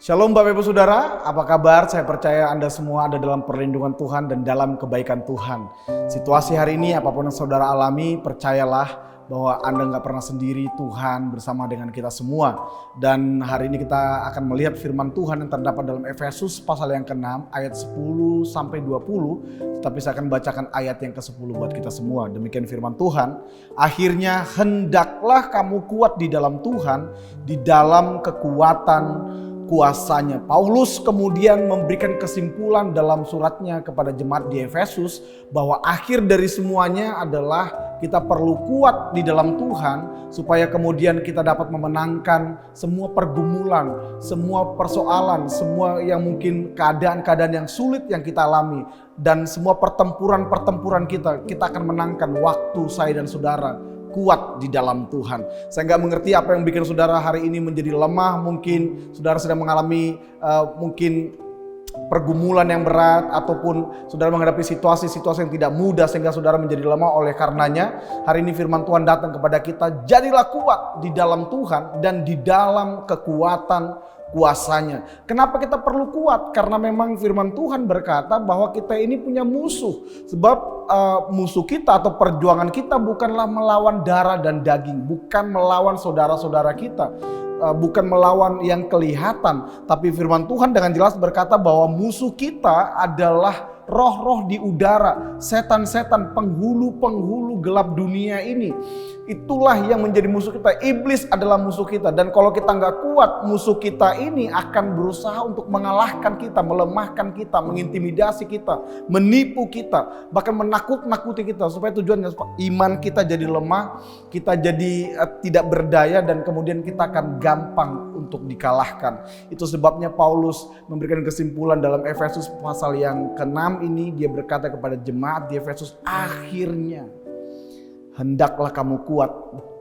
Shalom Bapak Ibu Saudara, apa kabar? Saya percaya Anda semua ada dalam perlindungan Tuhan dan dalam kebaikan Tuhan. Situasi hari ini apapun yang saudara alami, percayalah bahwa Anda nggak pernah sendiri, Tuhan bersama dengan kita semua. Dan hari ini kita akan melihat firman Tuhan yang terdapat dalam Efesus pasal yang ke-6 ayat 10 sampai 20. Tetapi saya akan bacakan ayat yang ke-10 buat kita semua. Demikian firman Tuhan. Akhirnya hendaklah kamu kuat di dalam Tuhan, di dalam kekuatan kuasanya. Paulus kemudian memberikan kesimpulan dalam suratnya kepada jemaat di Efesus bahwa akhir dari semuanya adalah kita perlu kuat di dalam Tuhan supaya kemudian kita dapat memenangkan semua pergumulan, semua persoalan, semua yang mungkin keadaan-keadaan yang sulit yang kita alami dan semua pertempuran kita akan menangkan waktu saya dan saudara kuat di dalam Tuhan. Saya nggak mengerti apa yang bikin saudara hari ini menjadi lemah. Mungkin saudara sedang mengalami mungkin pergumulan yang berat ataupun saudara menghadapi situasi-situasi yang tidak mudah sehingga saudara menjadi lemah. Oleh karenanya hari ini firman Tuhan datang kepada kita, jadilah kuat di dalam Tuhan dan di dalam kekuatan kuasanya. Kenapa kita perlu kuat? Karena memang firman Tuhan berkata bahwa kita ini punya musuh. Sebab musuh kita atau perjuangan kita bukanlah melawan darah dan daging, bukan melawan saudara-saudara kita, bukan melawan yang kelihatan. Tapi firman Tuhan dengan jelas berkata bahwa musuh kita adalah roh-roh di udara, setan-setan, penghulu-penghulu gelap dunia ini. Itulah yang menjadi musuh kita. Iblis adalah musuh kita. Dan kalau kita nggak kuat, musuh kita ini akan berusaha untuk mengalahkan kita, melemahkan kita, mengintimidasi kita, menipu kita, bahkan menakut-nakuti kita. Supaya tujuannya iman kita jadi lemah, kita jadi tidak berdaya, dan kemudian kita akan gampang untuk dikalahkan. Itu sebabnya Paulus memberikan kesimpulan dalam Efesus pasal yang ke-6 ini. Dia berkata kepada jemaat di Efesus, akhirnya hendaklah kamu kuat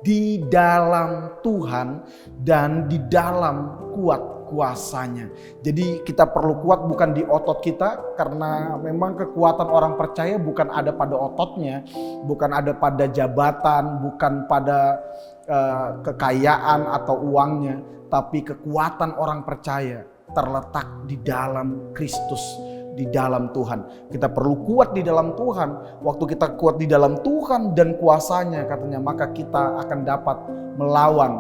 di dalam Tuhan dan di dalam kuat kuasanya. Jadi kita perlu kuat bukan di otot kita, karena memang kekuatan orang percaya bukan ada pada ototnya, bukan ada pada jabatan, bukan pada kekayaan atau uangnya, tapi kekuatan orang percaya terletak di dalam Kristus, di dalam Tuhan. Kita perlu kuat di dalam Tuhan. Waktu kita kuat di dalam Tuhan dan kuasanya, katanya, maka kita akan dapat melawan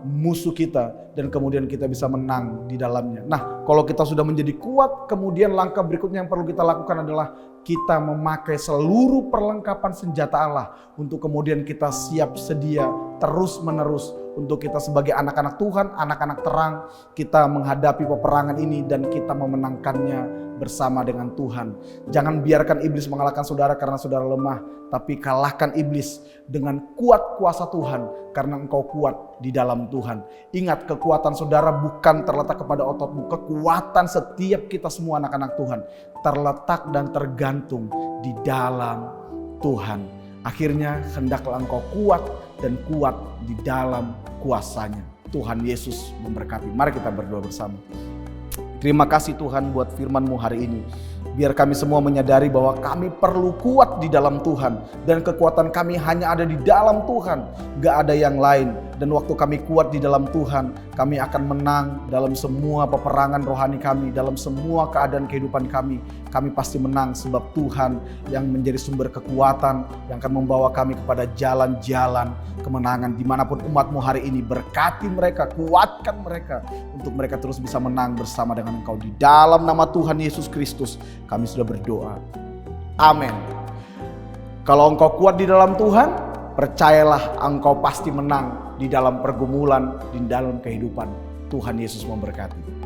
musuh kita dan kemudian kita bisa menang di dalamnya. Nah, kalau kita sudah menjadi kuat, kemudian langkah berikutnya yang perlu kita lakukan adalah kita memakai seluruh perlengkapan senjata Allah untuk kemudian kita siap sedia terus menerus untuk kita sebagai anak-anak Tuhan, anak-anak terang, kita menghadapi peperangan ini dan kita memenangkannya bersama dengan Tuhan. Jangan biarkan iblis mengalahkan saudara karena saudara lemah, tapi kalahkan iblis dengan kuat kuasa Tuhan karena engkau kuat di dalam Tuhan. Ingat, kekuatan saudara bukan terletak kepada ototmu. Kekuatan setiap kita semua anak-anak Tuhan terletak dan tergantung di dalam Tuhan. Akhirnya hendaklah engkau kuat dan kuat di dalam kuasanya. Tuhan Yesus memberkati. Mari kita berdoa bersama. Terima kasih Tuhan buat firman-Mu hari ini. Biar kami semua menyadari bahwa kami perlu kuat di dalam Tuhan. Dan kekuatan kami hanya ada di dalam Tuhan. Gak ada yang lain. Dan waktu kami kuat di dalam Tuhan, kami akan menang dalam semua peperangan rohani kami. Dalam semua keadaan kehidupan kami. Kami pasti menang sebab Tuhan yang menjadi sumber kekuatan. Yang akan membawa kami kepada jalan-jalan kemenangan. Dimanapun umat-Mu hari ini, berkati mereka, kuatkan mereka. Untuk mereka terus bisa menang bersama dengan Engkau. Di dalam nama Tuhan Yesus Kristus kami sudah berdoa. Amin. Kalau engkau kuat di dalam Tuhan, percayalah engkau pasti menang di dalam pergumulan, di dalam kehidupan. Tuhan Yesus memberkati.